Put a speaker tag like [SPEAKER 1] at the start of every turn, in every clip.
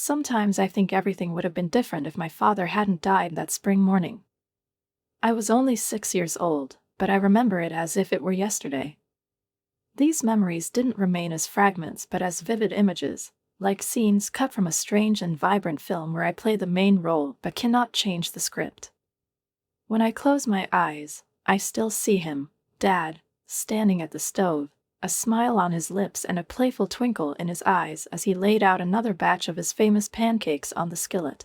[SPEAKER 1] Sometimes I think everything would have been different if my father hadn't died that spring morning. I was only 6 years old, but I remember it as if it were yesterday. These memories didn't remain as fragments but as vivid images, like scenes cut from a strange and vibrant film where I play the main role but cannot change the script. When I close my eyes, I still see him, Dad, standing at the stove, a smile on his lips and a playful twinkle in his eyes as he laid out another batch of his famous pancakes on the skillet.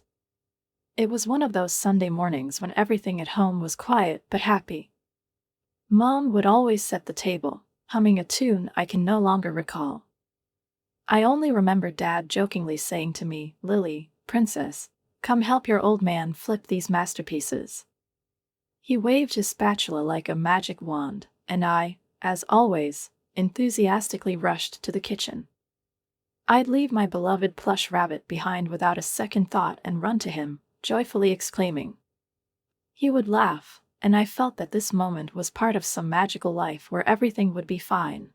[SPEAKER 1] It was one of those Sunday mornings when everything at home was quiet but happy. Mom would always set the table, humming a tune I can no longer recall. I only remember Dad jokingly saying to me, "Lily, princess, come help your old man flip these masterpieces." He waved his spatula like a magic wand, and I, as always, enthusiastically rushed to the kitchen. I'd leave my beloved plush rabbit behind without a second thought and run to him, joyfully exclaiming. He would laugh, and I felt that this moment was part of some magical life where everything would be fine.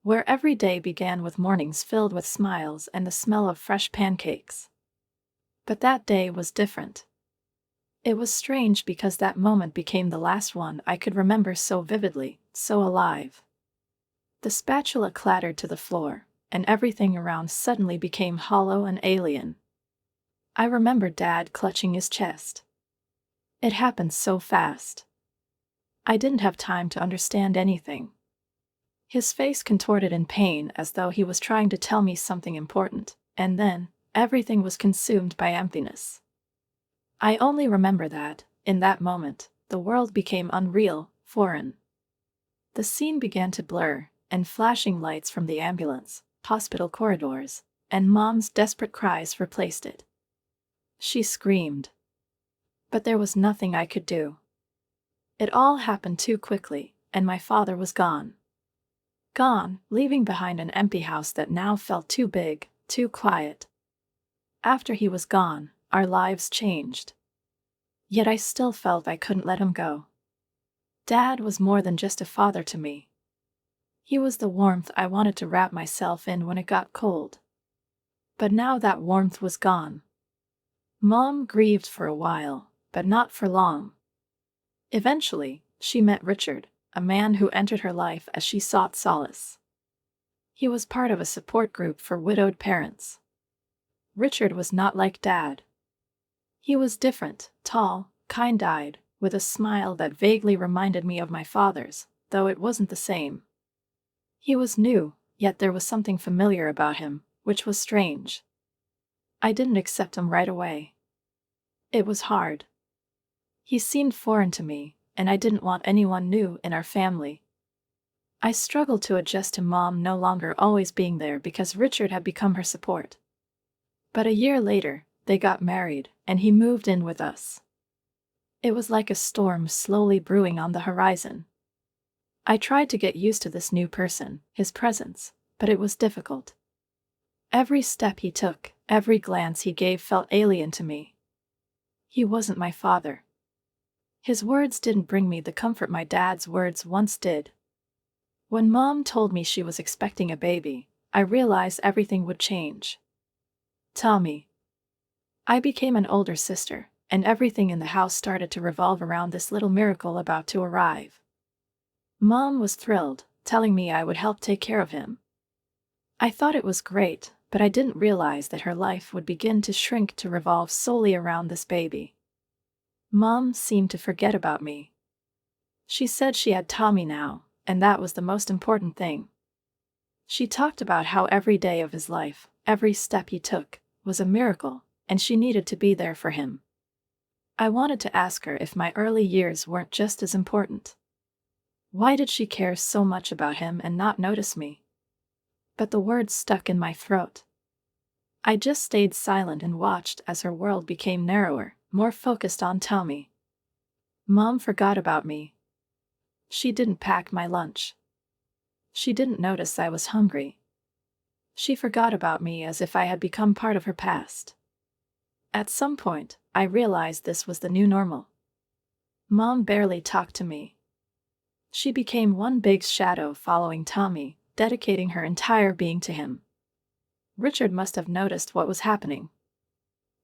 [SPEAKER 1] Where every day began with mornings filled with smiles and the smell of fresh pancakes. But that day was different. It was strange because that moment became the last one I could remember so vividly, so alive. The spatula clattered to the floor, and everything around suddenly became hollow and alien. I remember Dad clutching his chest. It happened so fast. I didn't have time to understand anything. His face contorted in pain as though he was trying to tell me something important, and then, everything was consumed by emptiness. I only remember that, in that moment, the world became unreal, foreign. The scene began to blur, and flashing lights from the ambulance, hospital corridors, and Mom's desperate cries replaced it. She screamed. But there was nothing I could do. It all happened too quickly, and my father was gone. Gone, leaving behind an empty house that now felt too big, too quiet. After he was gone, our lives changed. Yet I still felt I couldn't let him go. Dad was more than just a father to me. He was the warmth I wanted to wrap myself in when it got cold. But now that warmth was gone. Mom grieved for a while, but not for long. Eventually, she met Richard, a man who entered her life as she sought solace. He was part of a support group for widowed parents. Richard was not like Dad. He was different, tall, kind-eyed, with a smile that vaguely reminded me of my father's, though it wasn't the same. He was new, yet there was something familiar about him, which was strange. I didn't accept him right away. It was hard. He seemed foreign to me, and I didn't want anyone new in our family. I struggled to adjust to Mom no longer always being there because Richard had become her support. But a year later, they got married, and he moved in with us. It was like a storm slowly brewing on the horizon. I tried to get used to this new person, his presence, but it was difficult. Every step he took, every glance he gave felt alien to me. He wasn't my father. His words didn't bring me the comfort my dad's words once did. When Mom told me she was expecting a baby, I realized everything would change. Tommy. I became an older sister, and everything in the house started to revolve around this little miracle about to arrive. Mom was thrilled, telling me I would help take care of him. I thought it was great, but I didn't realize that her life would begin to shrink to revolve solely around this baby. Mom seemed to forget about me. She said she had Tommy now, and that was the most important thing. She talked about how every day of his life, every step he took, was a miracle, and she needed to be there for him. I wanted to ask her if my early years weren't just as important. Why did she care so much about him and not notice me? But the words stuck in my throat. I just stayed silent and watched as her world became narrower, more focused on Tommy. Mom forgot about me. She didn't pack my lunch. She didn't notice I was hungry. She forgot about me as if I had become part of her past. At some point, I realized this was the new normal. Mom barely talked to me. She became one big shadow following Tommy, dedicating her entire being to him. Richard must have noticed what was happening.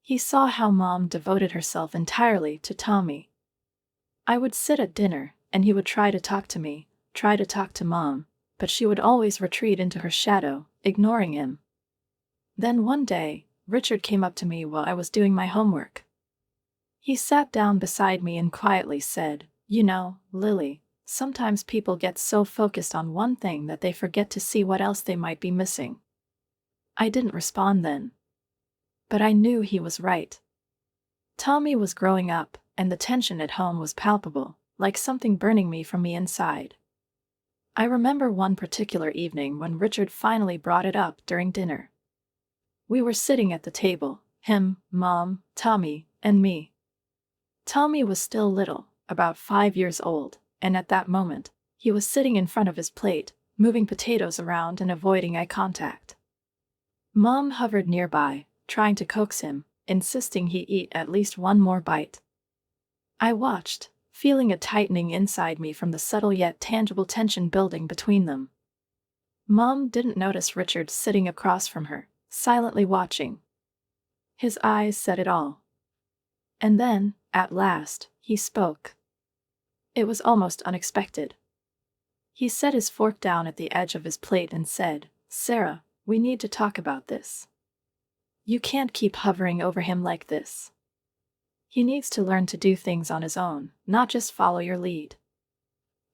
[SPEAKER 1] He saw how Mom devoted herself entirely to Tommy. I would sit at dinner, and he would try to talk to me, try to talk to Mom, but she would always retreat into her shadow, ignoring him. Then one day, Richard came up to me while I was doing my homework. He sat down beside me and quietly said, "You know, Lily, sometimes people get so focused on one thing that they forget to see what else they might be missing." I didn't respond then. But I knew he was right. Tommy was growing up, and the tension at home was palpable, like something burning me from the inside. I remember one particular evening when Richard finally brought it up during dinner. We were sitting at the table, him, Mom, Tommy, and me. Tommy was still little, about 5 years old, and at that moment, he was sitting in front of his plate, moving potatoes around and avoiding eye contact. Mom hovered nearby, trying to coax him, insisting he eat at least one more bite. I watched, feeling a tightening inside me from the subtle yet tangible tension building between them. Mom didn't notice Richard sitting across from her, silently watching. His eyes said it all. And then, at last, he spoke. It was almost unexpected. He set his fork down at the edge of his plate and said, "Sarah, we need to talk about this. You can't keep hovering over him like this. He needs to learn to do things on his own, not just follow your lead."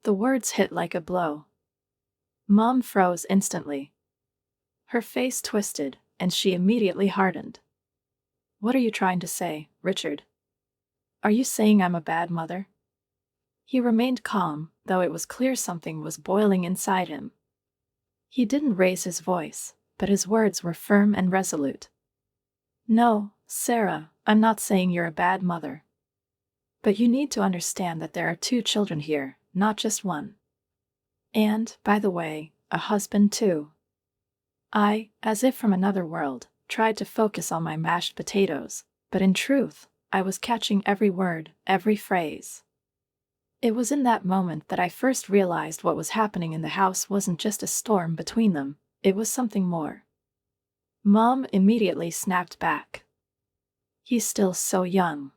[SPEAKER 1] The words hit like a blow. Mom froze instantly. Her face twisted, and she immediately hardened. "What are you trying to say, Richard? Are you saying I'm a bad mother?" He remained calm, though it was clear something was boiling inside him. He didn't raise his voice, but his words were firm and resolute. "No, Sarah, I'm not saying you're a bad mother. But you need to understand that there are 2 children here, not just one. And, by the way, a husband too." I, as if from another world, tried to focus on my mashed potatoes, but in truth, I was catching every word, every phrase. It was in that moment that I first realized what was happening in the house wasn't just a storm between them, it was something more. Mom immediately snapped back. "He's still so young."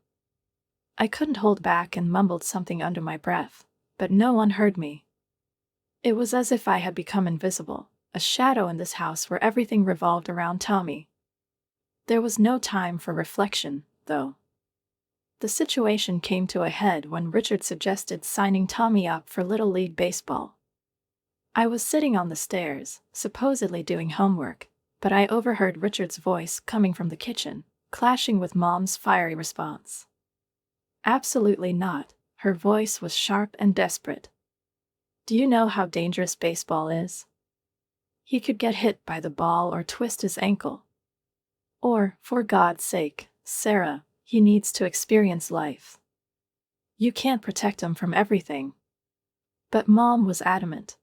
[SPEAKER 1] I couldn't hold back and mumbled something under my breath, but no one heard me. It was as if I had become invisible, a shadow in this house where everything revolved around Tommy. There was no time for reflection, though. The situation came to a head when Richard suggested signing Tommy up for Little League Baseball. I was sitting on the stairs, supposedly doing homework, but I overheard Richard's voice coming from the kitchen, clashing with Mom's fiery response. "Absolutely not," her voice was sharp and desperate. "Do you know how dangerous baseball is? He could get hit by the ball or twist his ankle. Or, for God's sake, Sarah, he needs to experience life. You can't protect him from everything." But Mom was adamant.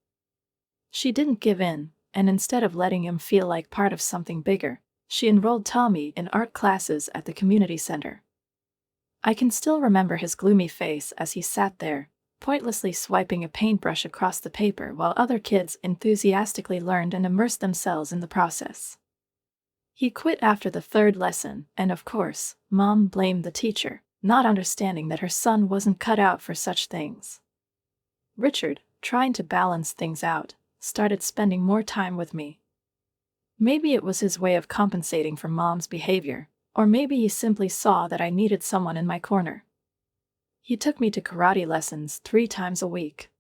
[SPEAKER 1] She didn't give in, and instead of letting him feel like part of something bigger, she enrolled Tommy in art classes at the community center. I can still remember his gloomy face as he sat there, pointlessly swiping a paintbrush across the paper while other kids enthusiastically learned and immersed themselves in the process. He quit after the 3rd lesson, and of course, Mom blamed the teacher, not understanding that her son wasn't cut out for such things. Richard, trying to balance things out, started spending more time with me. Maybe it was his way of compensating for Mom's behavior, or maybe he simply saw that I needed someone in my corner. He took me to karate lessons 3 times a week.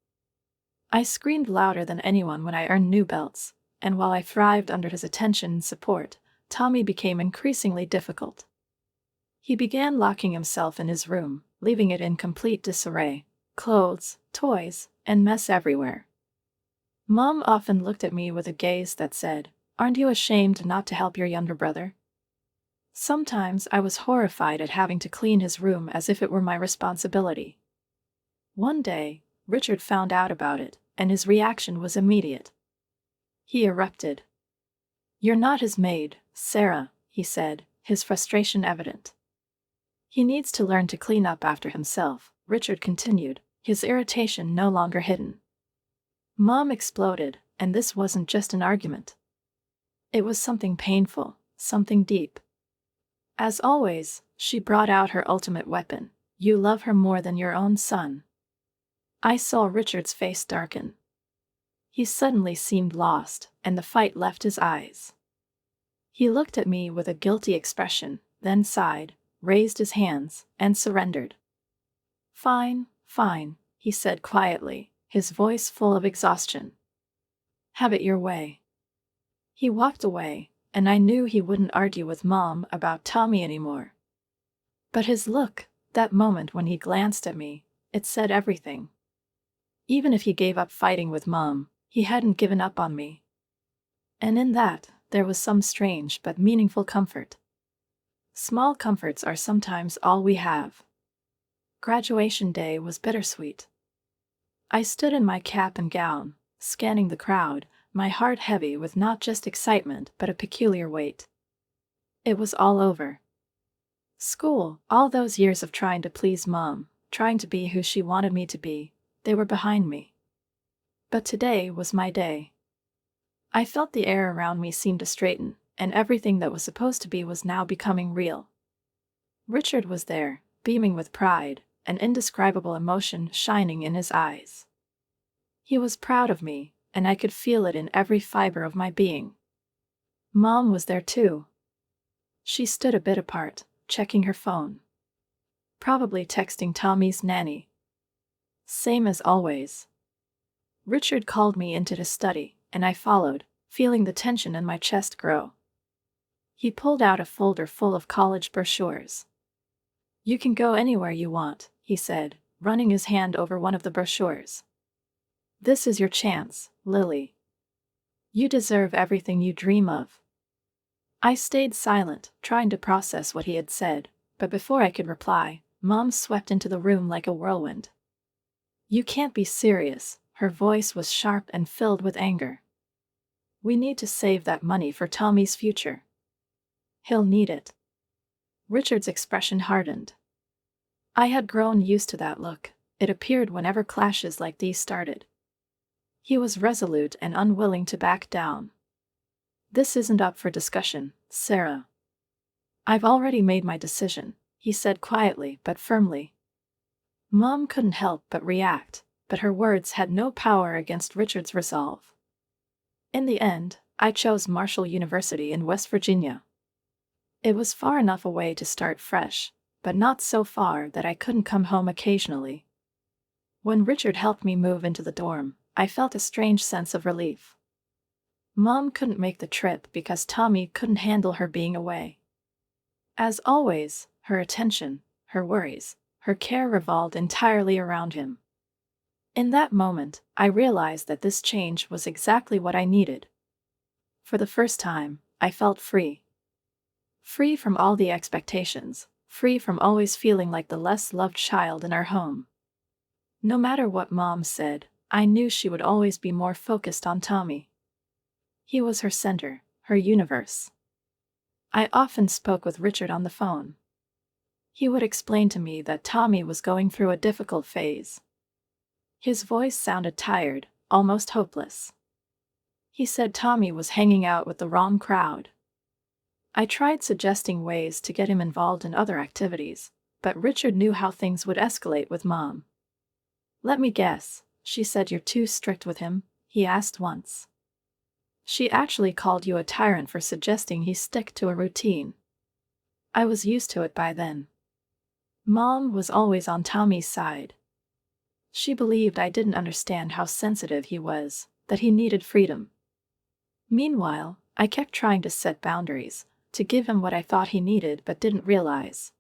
[SPEAKER 1] I screamed louder than anyone when I earned new belts, and while I thrived under his attention and support, Tommy became increasingly difficult. He began locking himself in his room, leaving it in complete disarray, clothes, toys, and mess everywhere. Mom often looked at me with a gaze that said, "Aren't you ashamed not to help your younger brother?" Sometimes I was horrified at having to clean his room as if it were my responsibility. One day, Richard found out about it, and his reaction was immediate. He erupted. "You're not his maid, Sarah," he said, his frustration evident. "He needs to learn to clean up after himself," Richard continued, his irritation no longer hidden. Mom exploded, and this wasn't just an argument. It was something painful, something deep. As always, she brought out her ultimate weapon. You love her more than your own son. I saw Richard's face darken. He suddenly seemed lost, and the fight left his eyes. He looked at me with a guilty expression, then sighed, raised his hands, and surrendered. Fine, fine, he said quietly, his voice full of exhaustion. Have it your way. He walked away, and I knew he wouldn't argue with Mom about Tommy anymore. But his look, that moment when he glanced at me, it said everything. Even if he gave up fighting with Mom, he hadn't given up on me. And in that, there was some strange but meaningful comfort. Small comforts are sometimes all we have. Graduation day was bittersweet. I stood in my cap and gown, scanning the crowd, my heart heavy with not just excitement but a peculiar weight. It was all over. School, all those years of trying to please Mom, trying to be who she wanted me to be, they were behind me. But today was my day. I felt the air around me seem to straighten, and everything that was supposed to be was now becoming real. Richard was there, beaming with pride, an indescribable emotion shining in his eyes. He was proud of me, and I could feel it in every fiber of my being. Mom was there too. She stood a bit apart, checking her phone. Probably texting Tommy's nanny. Same as always. Richard called me into his study, and I followed, feeling the tension in my chest grow. He pulled out a folder full of college brochures. You can go anywhere you want, he said, running his hand over one of the brochures. This is your chance, Lily. You deserve everything you dream of. I stayed silent, trying to process what he had said, but before I could reply, Mom swept into the room like a whirlwind. You can't be serious, her voice was sharp and filled with anger. We need to save that money for Tommy's future. He'll need it. Richard's expression hardened. I had grown used to that look. It appeared whenever clashes like these started. He was resolute and unwilling to back down. This isn't up for discussion, Sarah. I've already made my decision, he said quietly but firmly. Mom couldn't help but react, but her words had no power against Richard's resolve. In the end, I chose Marshall University in West Virginia. It was far enough away to start fresh, but not so far that I couldn't come home occasionally. When Richard helped me move into the dorm, I felt a strange sense of relief. Mom couldn't make the trip because Tommy couldn't handle her being away. As always, her attention, her worries, her care revolved entirely around him. In that moment, I realized that this change was exactly what I needed. For the first time, I felt free. Free from all the expectations, free from always feeling like the less loved child in our home. No matter what Mom said, I knew she would always be more focused on Tommy. He was her center, her universe. I often spoke with Richard on the phone. He would explain to me that Tommy was going through a difficult phase. His voice sounded tired, almost hopeless. He said Tommy was hanging out with the wrong crowd. I tried suggesting ways to get him involved in other activities, but Richard knew how things would escalate with Mom. Let me guess, she said you're too strict with him, he asked once. She actually called you a tyrant for suggesting he stick to a routine. I was used to it by then. Mom was always on Tommy's side. She believed I didn't understand how sensitive he was, that he needed freedom. Meanwhile, I kept trying to set boundaries, to give him what I thought he needed but didn't realize.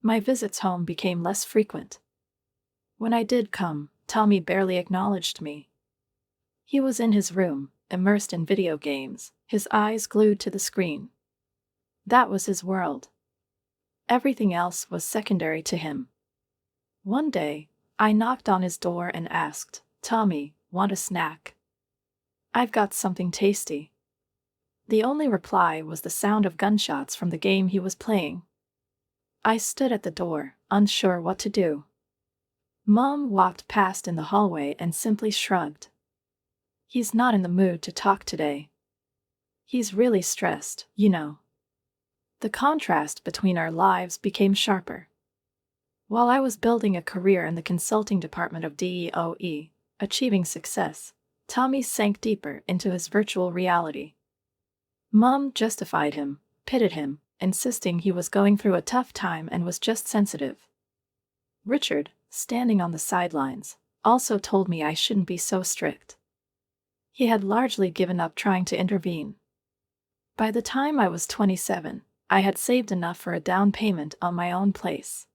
[SPEAKER 1] My visits home became less frequent. When I did come, Tommy barely acknowledged me. He was in his room, immersed in video games, his eyes glued to the screen. That was his world. Everything else was secondary to him. One day, I knocked on his door and asked, Tommy, want a snack? I've got something tasty. The only reply was the sound of gunshots from the game he was playing. I stood at the door, unsure what to do. Mom walked past in the hallway and simply shrugged. He's not in the mood to talk today. He's really stressed, you know. The contrast between our lives became sharper. While I was building a career in the consulting department of DEOE, achieving success, Tommy sank deeper into his virtual reality. Mom justified him, pitted him, insisting he was going through a tough time and was just sensitive. Richard, standing on the sidelines, also told me I shouldn't be so strict. He had largely given up trying to intervene. By the time I was 27, I had saved enough for a down payment on my own place.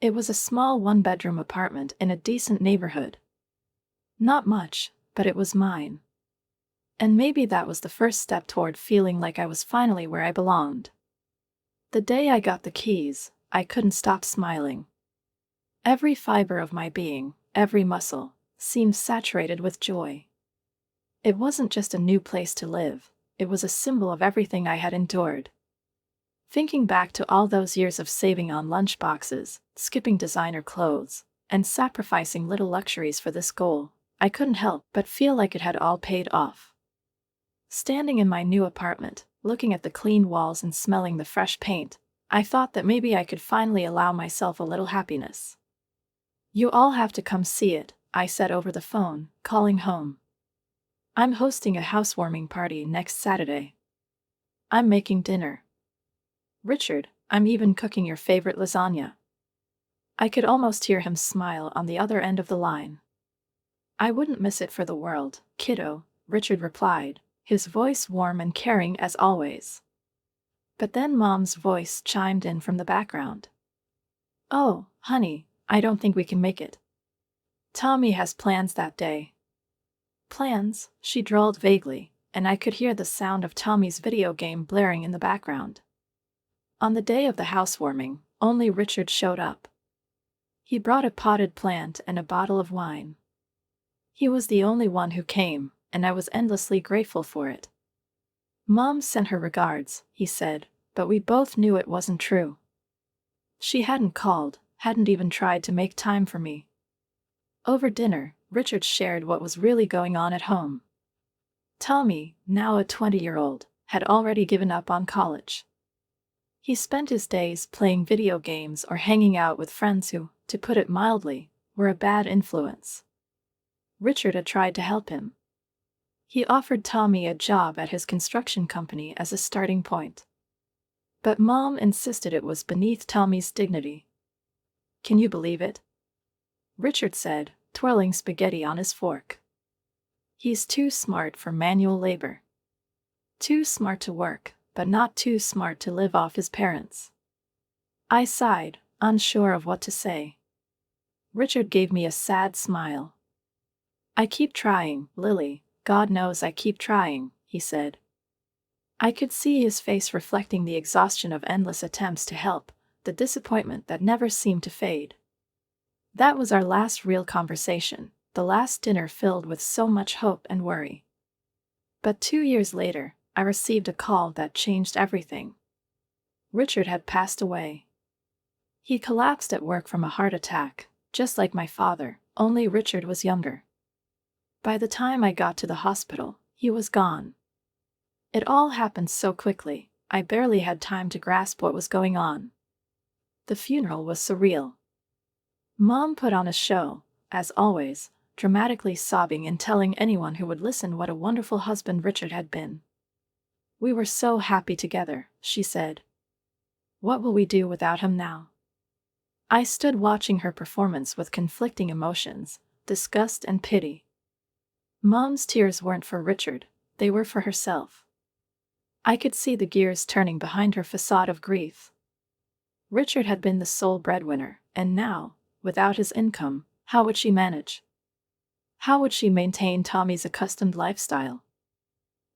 [SPEAKER 1] It was a small one-bedroom apartment in a decent neighborhood. Not much, but it was mine. And maybe that was the first step toward feeling like I was finally where I belonged. The day I got the keys, I couldn't stop smiling. Every fiber of my being, every muscle, seemed saturated with joy. It wasn't just a new place to live, it was a symbol of everything I had endured. Thinking back to all those years of saving on lunchboxes, skipping designer clothes, and sacrificing little luxuries for this goal, I couldn't help but feel like it had all paid off. Standing in my new apartment, looking at the clean walls and smelling the fresh paint, I thought that maybe I could finally allow myself a little happiness. "You all have to come see it," I said over the phone, calling home. "I'm hosting a housewarming party next Saturday. I'm making dinner. Richard, I'm even cooking your favorite lasagna." I could almost hear him smile on the other end of the line. "I wouldn't miss it for the world, kiddo," Richard replied, his voice warm and caring as always. But then Mom's voice chimed in from the background. "Oh, honey, I don't think we can make it. Tommy has plans that day." "Plans?" she drawled vaguely, and I could hear the sound of Tommy's video game blaring in the background. On the day of the housewarming, only Richard showed up. He brought a potted plant and a bottle of wine. He was the only one who came, and I was endlessly grateful for it. "Mom sent her regards," he said, but we both knew it wasn't true. She hadn't called, hadn't even tried to make time for me. Over dinner, Richard shared what was really going on at home. Tommy, now a 20-year-old, had already given up on college. He spent his days playing video games or hanging out with friends who, to put it mildly, were a bad influence. Richard had tried to help him. He offered Tommy a job at his construction company as a starting point. But Mom insisted it was beneath Tommy's dignity. "Can you believe it?" Richard said, twirling spaghetti on his fork. "He's too smart for manual labor. Too smart to work, but not too smart to live off his parents." I sighed, unsure of what to say. Richard gave me a sad smile. "I keep trying, Lily, God knows I keep trying," he said. I could see his face reflecting the exhaustion of endless attempts to help, the disappointment that never seemed to fade. That was our last real conversation, the last dinner filled with so much hope and worry. But 2 years later, I received a call that changed everything. Richard had passed away. He collapsed at work from a heart attack, just like my father, only Richard was younger. By the time I got to the hospital, he was gone. It all happened so quickly, I barely had time to grasp what was going on. The funeral was surreal. Mom put on a show, as always, dramatically sobbing and telling anyone who would listen what a wonderful husband Richard had been. "We were so happy together," she said. "What will we do without him now?" I stood watching her performance with conflicting emotions, disgust and pity. Mom's tears weren't for Richard, they were for herself. I could see the gears turning behind her facade of grief. Richard had been the sole breadwinner, and now, without his income, how would she manage? How would she maintain Tommy's accustomed lifestyle?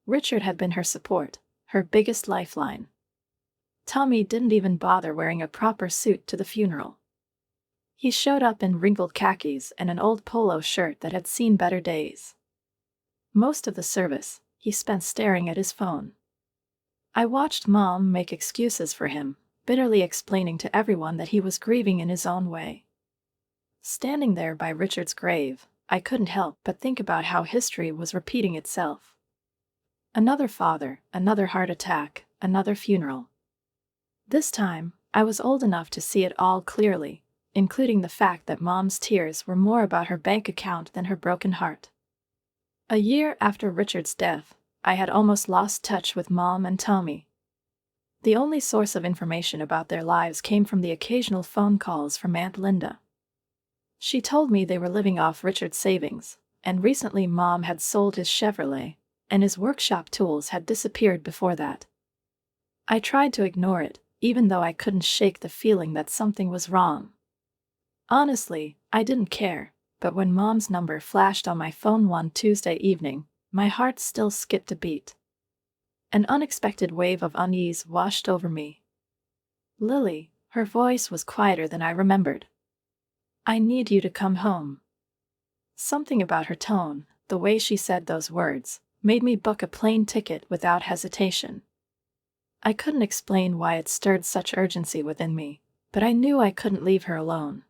[SPEAKER 1] Richard had been her support, her biggest lifeline. Tommy didn't even bother wearing a proper suit to the funeral. He showed up in wrinkled khakis and an old polo shirt that had seen better days. Most of the service, he spent staring at his phone. I watched Mom make excuses for him, bitterly explaining to everyone that he was grieving in his own way. Standing there by Richard's grave, I couldn't help but think about how history was repeating itself. Another father, another heart attack, another funeral. This time, I was old enough to see it all clearly, including the fact that Mom's tears were more about her bank account than her broken heart. A year after Richard's death, I had almost lost touch with Mom and Tommy. The only source of information about their lives came from the occasional phone calls from Aunt Linda. She told me they were living off Richard's savings, and recently Mom had sold his Chevrolet, and his workshop tools had disappeared before that. I tried to ignore it, even though I couldn't shake the feeling that something was wrong. Honestly, I didn't care, but when Mom's number flashed on my phone one Tuesday evening, my heart still skipped a beat. An unexpected wave of unease washed over me. Lily, her voice was quieter than I remembered. I need you to come home. Something about her tone, the way she said those words, made me book a plane ticket without hesitation. I couldn't explain why it stirred such urgency within me, but I knew I couldn't leave her alone.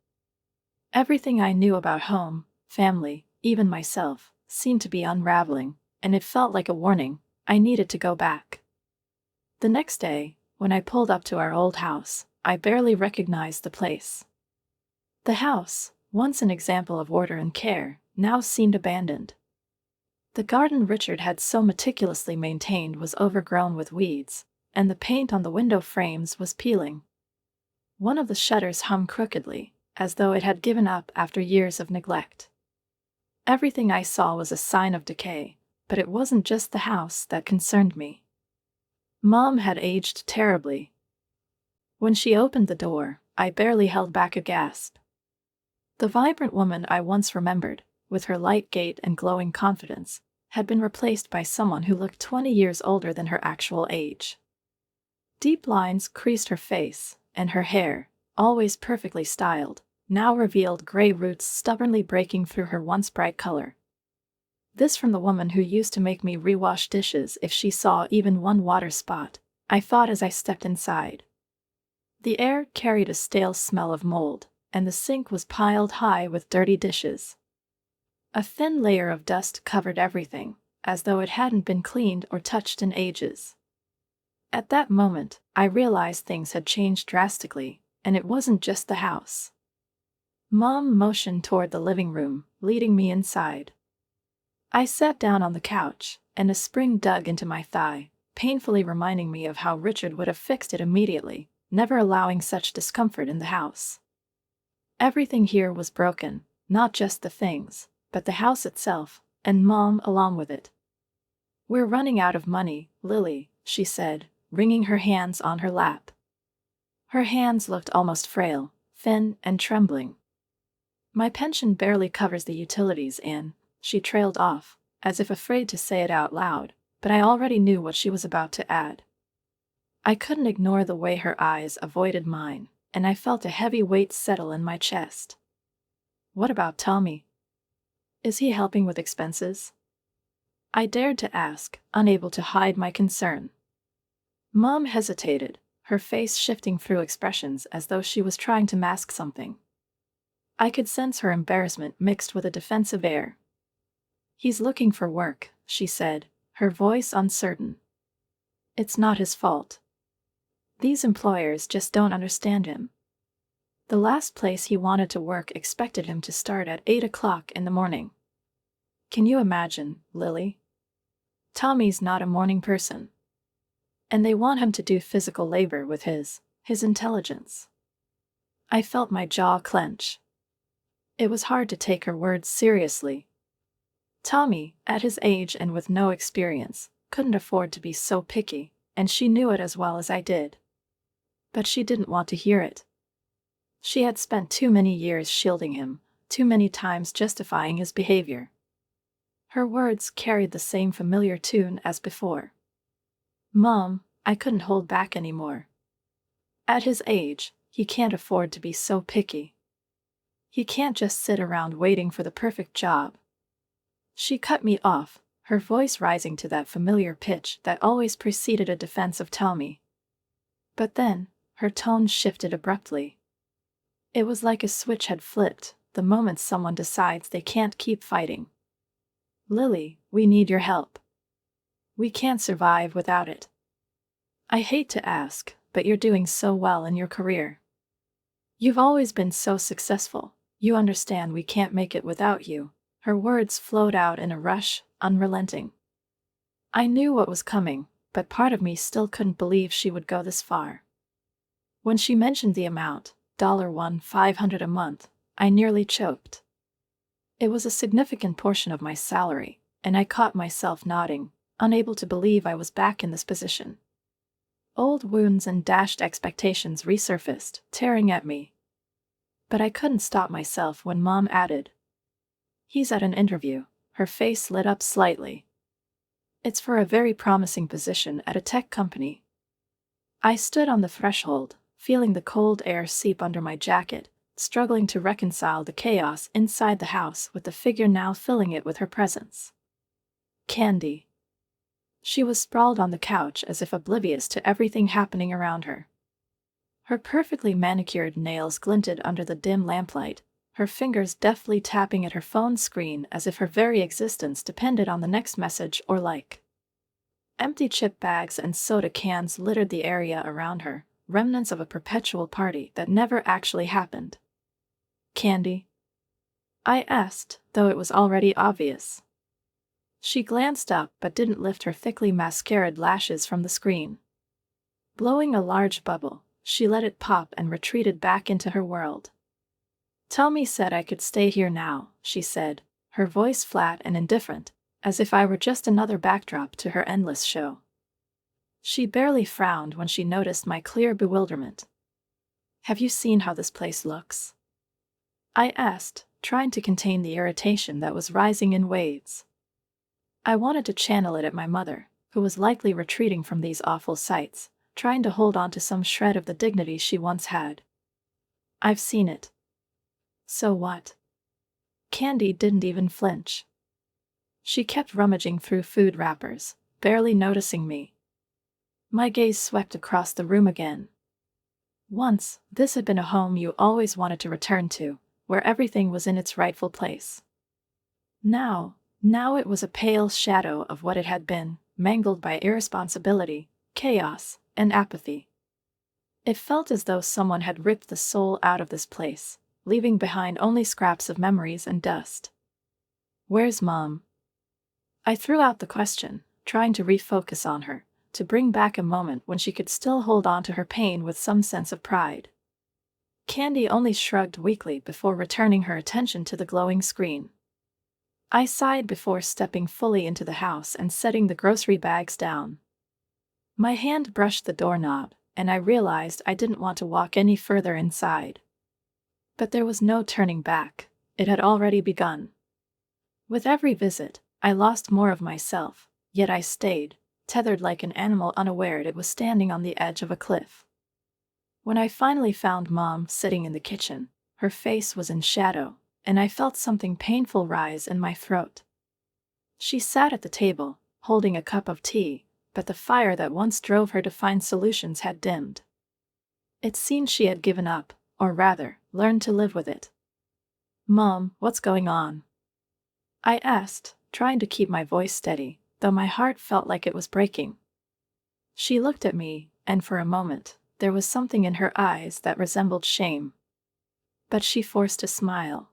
[SPEAKER 1] Everything I knew about home, family, even myself, seemed to be unraveling, and it felt like a warning. I needed to go back. The next day, when I pulled up to our old house, I barely recognized the place. The house, once an example of order and care, now seemed abandoned. The garden Richard had so meticulously maintained was overgrown with weeds, and the paint on the window frames was peeling. One of the shutters hung crookedly, as though it had given up after years of neglect. Everything I saw was a sign of decay, but it wasn't just the house that concerned me. Mom had aged terribly. When she opened the door, I barely held back a gasp. The vibrant woman I once remembered, with her light gait and glowing confidence, had been replaced by someone who looked 20 years older than her actual age. Deep lines creased her face, and her hair, always perfectly styled, now revealed gray roots stubbornly breaking through her once bright color. This from the woman who used to make me rewash dishes if she saw even one water spot, I thought as I stepped inside. The air carried a stale smell of mold, and the sink was piled high with dirty dishes. A thin layer of dust covered everything, as though it hadn't been cleaned or touched in ages. At that moment, I realized things had changed drastically, and it wasn't just the house. Mom motioned toward the living room, leading me inside. I sat down on the couch, and a spring dug into my thigh, painfully reminding me of how Richard would have fixed it immediately, never allowing such discomfort in the house. Everything here was broken, not just the things, but the house itself, and Mom along with it. "We're running out of money, Lily," she said, wringing her hands on her lap. Her hands looked almost frail, thin, and trembling. "My pension barely covers the utilities, Anne," she trailed off, as if afraid to say it out loud, but I already knew what she was about to add. I couldn't ignore the way her eyes avoided mine, and I felt a heavy weight settle in my chest. "What about Tommy? Is he helping with expenses?" I dared to ask, unable to hide my concern. Mom hesitated, her face shifting through expressions as though she was trying to mask something. I could sense her embarrassment mixed with a defensive air. "He's looking for work," she said, her voice uncertain. "It's not his fault. These employers just don't understand him. The last place he wanted to work expected him to start at 8 o'clock in the morning. Can you imagine, Lily? Tommy's not a morning person. And they want him to do physical labor with his intelligence." I felt my jaw clench. It was hard to take her words seriously. Tommy, at his age and with no experience, couldn't afford to be so picky, and she knew it as well as I did. But she didn't want to hear it. She had spent too many years shielding him, too many times justifying his behavior. Her words carried the same familiar tune as before. "Mom," I couldn't hold back anymore. "At his age, he can't afford to be so picky. He can't just sit around waiting for the perfect job." She cut me off, her voice rising to that familiar pitch that always preceded a defense of Tommy. But then, her tone shifted abruptly. It was like a switch had flipped, the moment someone decides they can't keep fighting. "Lily, we need your help." We can't survive without it. I hate to ask, but you're doing so well in your career. You've always been so successful. You understand we can't make it without you. Her words flowed out in a rush, unrelenting. I knew what was coming, but part of me still couldn't believe she would go this far. When she mentioned the amount, $1,500 a month, I nearly choked. It was a significant portion of my salary, and I caught myself nodding, unable to believe I was back in this position. Old wounds and dashed expectations resurfaced, tearing at me. But I couldn't stop myself when Mom added, "He's at an interview." Her face lit up slightly. "It's for a very promising position at a tech company." I stood on the threshold, feeling the cold air seep under my jacket, struggling to reconcile the chaos inside the house with the figure now filling it with her presence. Candy. She was sprawled on the couch as if oblivious to everything happening around her. Her perfectly manicured nails glinted under the dim lamplight, her fingers deftly tapping at her phone screen as if her very existence depended on the next message or like. Empty chip bags and soda cans littered the area around her, remnants of a perpetual party that never actually happened. "Candy?" I asked, though it was already obvious. She glanced up but didn't lift her thickly mascaraed lashes from the screen. Blowing a large bubble, she let it pop and retreated back into her world. "Tommy said I could stay here now," she said, her voice flat and indifferent, as if I were just another backdrop to her endless show. She barely frowned when she noticed my clear bewilderment. "Have you seen how this place looks?" I asked, trying to contain the irritation that was rising in waves. I wanted to channel it at my mother, who was likely retreating from these awful sights, trying to hold on to some shred of the dignity she once had. "I've seen it." "So what?" Candy didn't even flinch. She kept rummaging through food wrappers, barely noticing me. My gaze swept across the room again. Once, this had been a home you always wanted to return to, where everything was in its rightful place. Now it was a pale shadow of what it had been, mangled by irresponsibility, chaos, and apathy. It felt as though someone had ripped the soul out of this place, leaving behind only scraps of memories and dust. "Where's Mom?" I threw out the question, trying to refocus on her, to bring back a moment when she could still hold on to her pain with some sense of pride. Candy only shrugged weakly before returning her attention to the glowing screen. I sighed before stepping fully into the house and setting the grocery bags down. My hand brushed the doorknob, and I realized I didn't want to walk any further inside. But there was no turning back. It had already begun. With every visit, I lost more of myself, yet I stayed, tethered like an animal unaware it was standing on the edge of a cliff. When I finally found Mom sitting in the kitchen, her face was in shadow, and I felt something painful rise in my throat. She sat at the table, holding a cup of tea, but the fire that once drove her to find solutions had dimmed. It seemed she had given up, or rather, learned to live with it. "Mom, what's going on?" I asked, trying to keep my voice steady, though my heart felt like it was breaking. She looked at me, and for a moment, there was something in her eyes that resembled shame. But she forced a smile.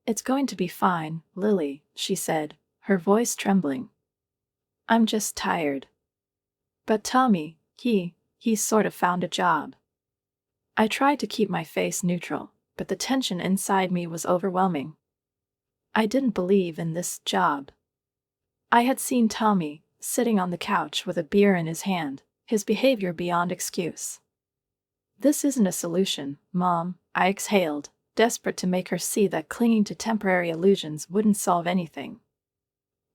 [SPEAKER 1] "It's going to be fine, Lily," she said, her voice trembling. "I'm just tired." "But Tommy, he's sort of found a job." I tried to keep my face neutral, but the tension inside me was overwhelming. I didn't believe in this job. I had seen Tommy, sitting on the couch with a beer in his hand, his behavior beyond excuse. "This isn't a solution, Mom," I exhaled, desperate to make her see that clinging to temporary illusions wouldn't solve anything.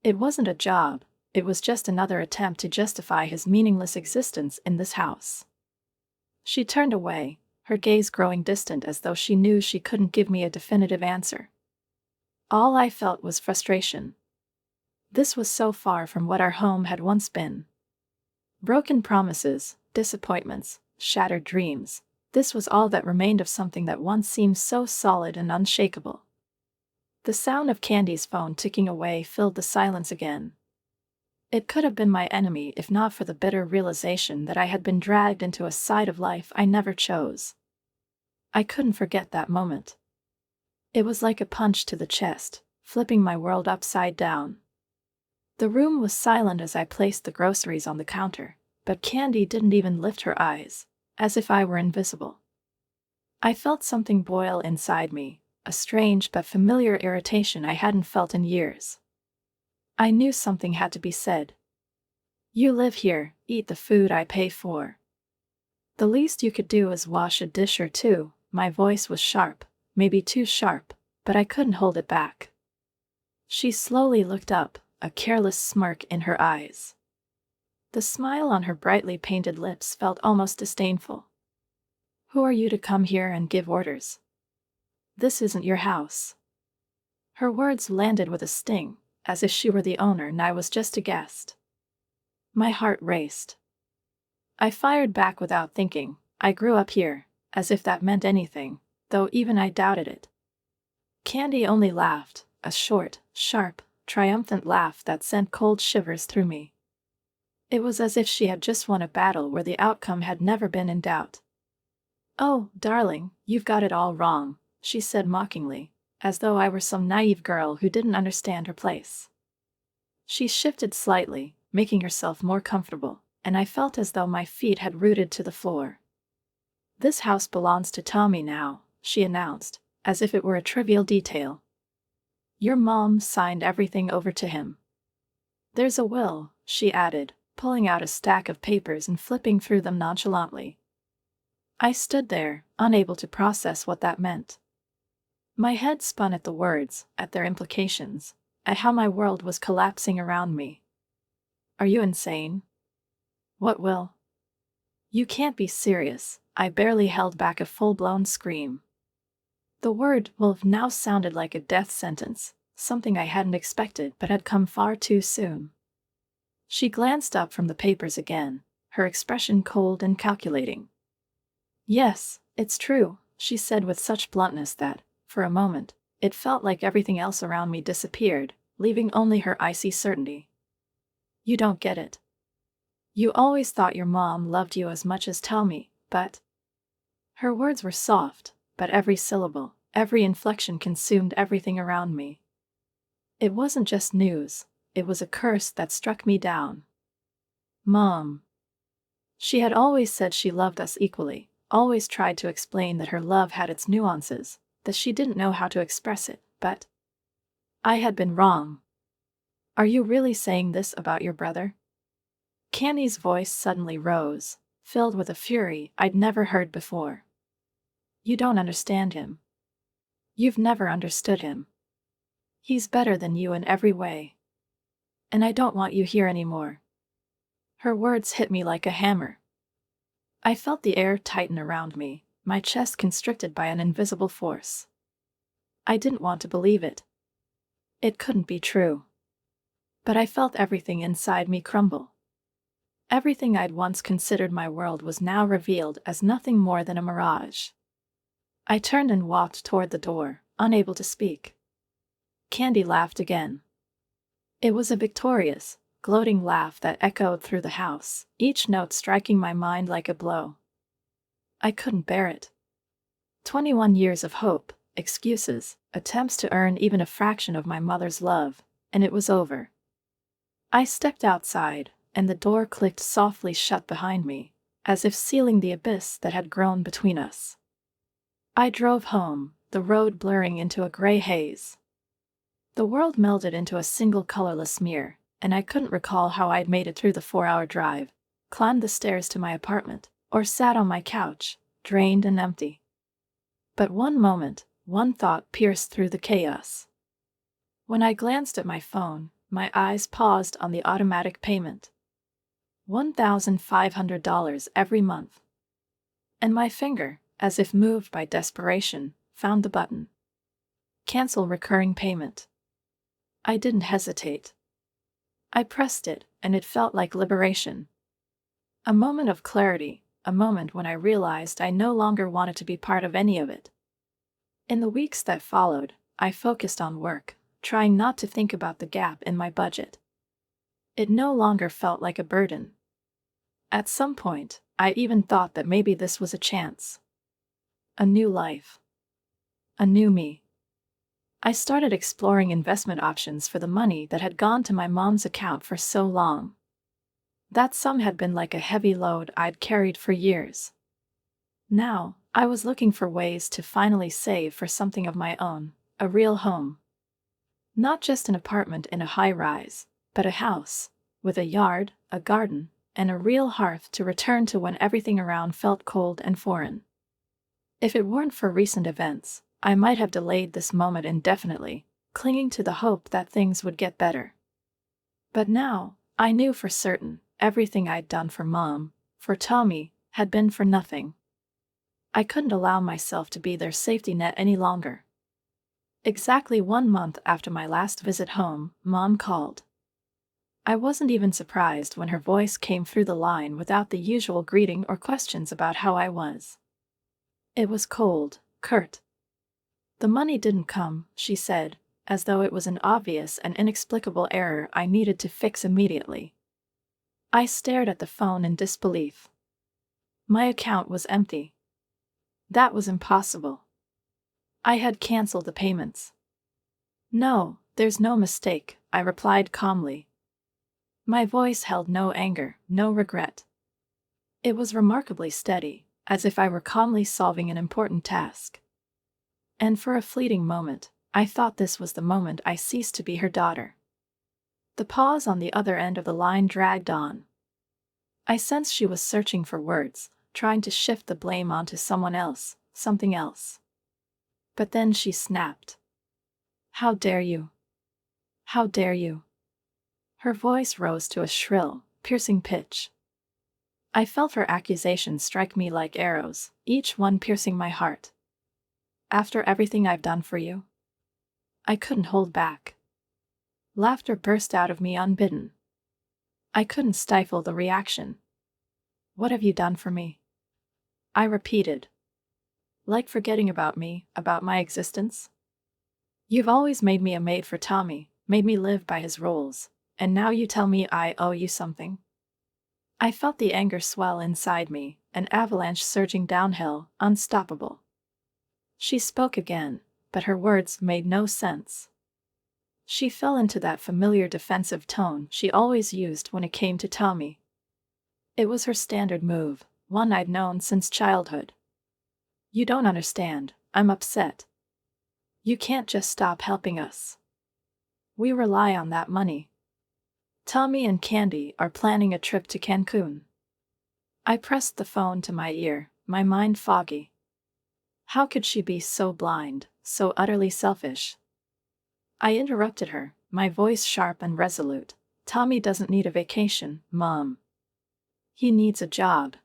[SPEAKER 1] It wasn't a job, it was just another attempt to justify his meaningless existence in this house. She turned away, her gaze growing distant as though she knew she couldn't give me a definitive answer. All I felt was frustration. This was so far from what our home had once been. Broken promises, disappointments, shattered dreams. This was all that remained of something that once seemed so solid and unshakable. The sound of Candy's phone ticking away filled the silence again. It could have been my enemy if not for the bitter realization that I had been dragged into a side of life I never chose. I couldn't forget that moment. It was like a punch to the chest, flipping my world upside down. The room was silent as I placed the groceries on the counter, but Candy didn't even lift her eyes, as if I were invisible. I felt something boil inside me, a strange but familiar irritation I hadn't felt in years. I knew something had to be said. You live here, eat the food I pay for. The least you could do is wash a dish or two. My voice was sharp, maybe too sharp, but I couldn't hold it back. She slowly looked up, a careless smirk in her eyes. The smile on her brightly painted lips felt almost disdainful. Who are you to come here and give orders? This isn't your house. Her words landed with a sting, as if she were the owner and I was just a guest. My heart raced. I fired back without thinking. I grew up here, as if that meant anything, though even I doubted it. Candy only laughed, a short, sharp, triumphant laugh that sent cold shivers through me. It was as if she had just won a battle where the outcome had never been in doubt. "Oh, darling, you've got it all wrong," she said mockingly, as though I were some naive girl who didn't understand her place. She shifted slightly, making herself more comfortable, and I felt as though my feet had rooted to the floor. "This house belongs to Tommy now," she announced, as if it were a trivial detail. "Your mom signed everything over to him. There's a will," she added, pulling out a stack of papers and flipping through them nonchalantly. I stood there, unable to process what that meant. My head spun at the words, at their implications, at how my world was collapsing around me. "Are you insane? What will?" "You can't be serious." I barely held back a full-blown scream. The word will now sounded like a death sentence, something I hadn't expected but had come far too soon. She glanced up from the papers again, her expression cold and calculating. "Yes, it's true," she said with such bluntness that, for a moment, it felt like everything else around me disappeared, leaving only her icy certainty. "You don't get it. You always thought your mom loved you as much as Tommy, but—" Her words were soft, but every syllable, every inflection consumed everything around me. It wasn't just news, it was a curse that struck me down. Mom. She had always said she loved us equally, always tried to explain that her love had its nuances, that she didn't know how to express it, but I had been wrong. "Are you really saying this about your brother?" Candy's voice suddenly rose, filled with a fury I'd never heard before. "You don't understand him. You've never understood him. He's better than you in every way. And I don't want you here anymore." Her words hit me like a hammer. I felt the air tighten around me, my chest constricted by an invisible force. I didn't want to believe it. It couldn't be true. But I felt everything inside me crumble. Everything I'd once considered my world was now revealed as nothing more than a mirage. I turned and walked toward the door, unable to speak. Candy laughed again. It was a victorious, gloating laugh that echoed through the house, each note striking my mind like a blow. I couldn't bear it. 21 years of hope, excuses, attempts to earn even a fraction of my mother's love, and it was over. I stepped outside, and the door clicked softly shut behind me, as if sealing the abyss that had grown between us. I drove home, the road blurring into a gray haze. The world melded into a single colorless smear, and I couldn't recall how I'd made it through the 4-hour drive, climbed the stairs to my apartment, or sat on my couch, drained and empty. But one moment, one thought pierced through the chaos. When I glanced at my phone, my eyes paused on the automatic payment. $1,500 every month. And my finger, as if moved by desperation, found the button. Cancel recurring payment. I didn't hesitate. I pressed it, and it felt like liberation. A moment of clarity, a moment when I realized I no longer wanted to be part of any of it. In the weeks that followed, I focused on work, trying not to think about the gap in my budget. It no longer felt like a burden. At some point, I even thought that maybe this was a chance. A new life. A new me. I started exploring investment options for the money that had gone to my mom's account for so long. That sum had been like a heavy load I'd carried for years. Now, I was looking for ways to finally save for something of my own, a real home. Not just an apartment in a high-rise, but a house, with a yard, a garden, and a real hearth to return to when everything around felt cold and foreign. If it weren't for recent events, I might have delayed this moment indefinitely, clinging to the hope that things would get better. But now, I knew for certain, everything I'd done for Mom, for Tommy, had been for nothing. I couldn't allow myself to be their safety net any longer. Exactly 1 month after my last visit home, Mom called. I wasn't even surprised when her voice came through the line without the usual greeting or questions about how I was. It was cold, curt. The money didn't come, she said, as though it was an obvious and inexplicable error I needed to fix immediately. I stared at the phone in disbelief. My account was empty. That was impossible. I had canceled the payments. No, there's no mistake, I replied calmly. My voice held no anger, no regret. It was remarkably steady, as if I were calmly solving an important task. And for a fleeting moment, I thought this was the moment I ceased to be her daughter. The pause on the other end of the line dragged on. I sensed she was searching for words, trying to shift the blame onto someone else, something else. But then she snapped. How dare you? How dare you? Her voice rose to a shrill, piercing pitch. I felt her accusations strike me like arrows, each one piercing my heart. After everything I've done for you? I couldn't hold back. Laughter burst out of me unbidden. I couldn't stifle the reaction. What have you done for me? I repeated. Like forgetting about me, about my existence? You've always made me a maid for Tommy, made me live by his rules, and now you tell me I owe you something? I felt the anger swell inside me, an avalanche surging downhill, unstoppable. She spoke again, but her words made no sense. She fell into that familiar defensive tone she always used when it came to Tommy. It was her standard move, one I'd known since childhood. You don't understand, I'm upset. You can't just stop helping us. We rely on that money. Tommy and Candy are planning a trip to Cancun. I pressed the phone to my ear, my mind foggy. How could she be so blind, so utterly selfish? I interrupted her, my voice sharp and resolute. Tommy doesn't need a vacation, Mom. He needs a job.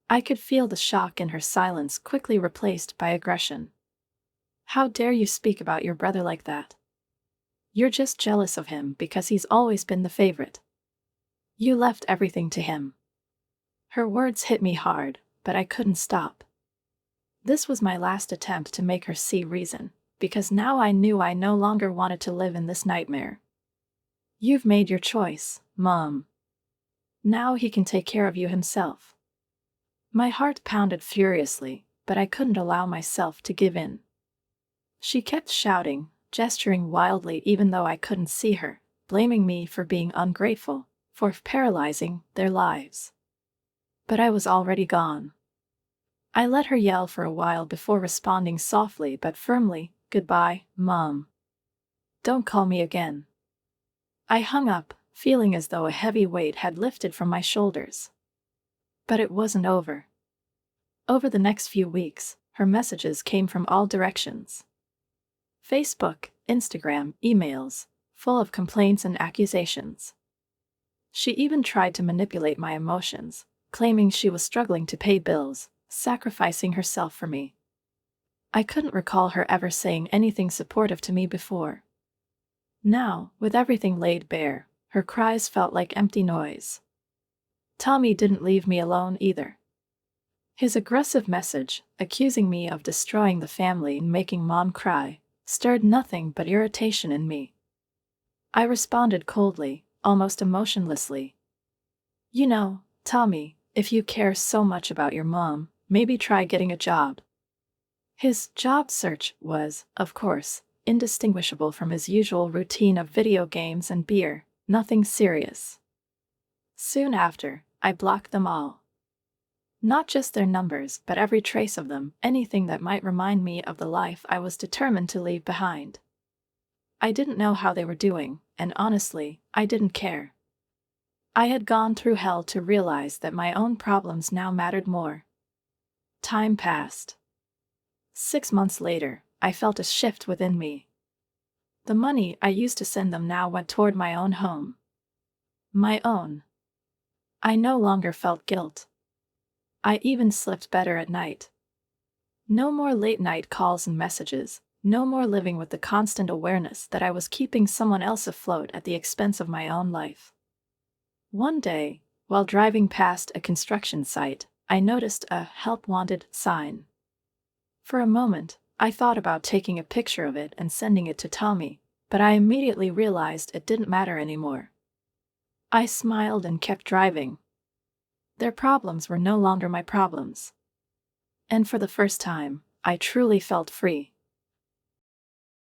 [SPEAKER 1] I could feel the shock in her silence quickly replaced by aggression. How dare you speak about your brother like that? You're just jealous of him because he's always been the favorite. You left everything to him. Her words hit me hard, but I couldn't stop. This was my last attempt to make her see reason, because now I knew I no longer wanted to live in this nightmare. You've made your choice, Mom. Now he can take care of you himself. My heart pounded furiously, but I couldn't allow myself to give in. She kept shouting, gesturing wildly even though I couldn't see her, blaming me for being ungrateful, for paralyzing their lives. But I was already gone. I let her yell for a while before responding softly but firmly, "Goodbye, Mom. Don't call me again." I hung up, feeling as though a heavy weight had lifted from my shoulders. But it wasn't over. Over the next few weeks, her messages came from all directions. Facebook, Instagram, emails, full of complaints and accusations. She even tried to manipulate my emotions, claiming she was struggling to pay bills, sacrificing herself for me. I couldn't recall her ever saying anything supportive to me before. Now, with everything laid bare, her cries felt like empty noise. Tommy didn't leave me alone either. His aggressive message, accusing me of destroying the family and making Mom cry, stirred nothing but irritation in me. I responded coldly, almost emotionlessly. "You know, Tommy, if you care so much about your mom, maybe try getting a job." His job search was, of course, indistinguishable from his usual routine of video games and beer, nothing serious. Soon after, I blocked them all. Not just their numbers, but every trace of them, anything that might remind me of the life I was determined to leave behind. I didn't know how they were doing, and honestly, I didn't care. I had gone through hell to realize that my own problems now mattered more. Time passed. 6 months later, I felt a shift within me. The money I used to send them now went toward my own home. My own. I no longer felt guilt. I even slept better at night. No more late-night calls and messages, no more living with the constant awareness that I was keeping someone else afloat at the expense of my own life. One day, while driving past a construction site, I noticed a "Help Wanted" sign. For a moment, I thought about taking a picture of it and sending it to Tommy, but I immediately realized it didn't matter anymore. I smiled and kept driving. Their problems were no longer my problems. And for the first time, I truly felt free.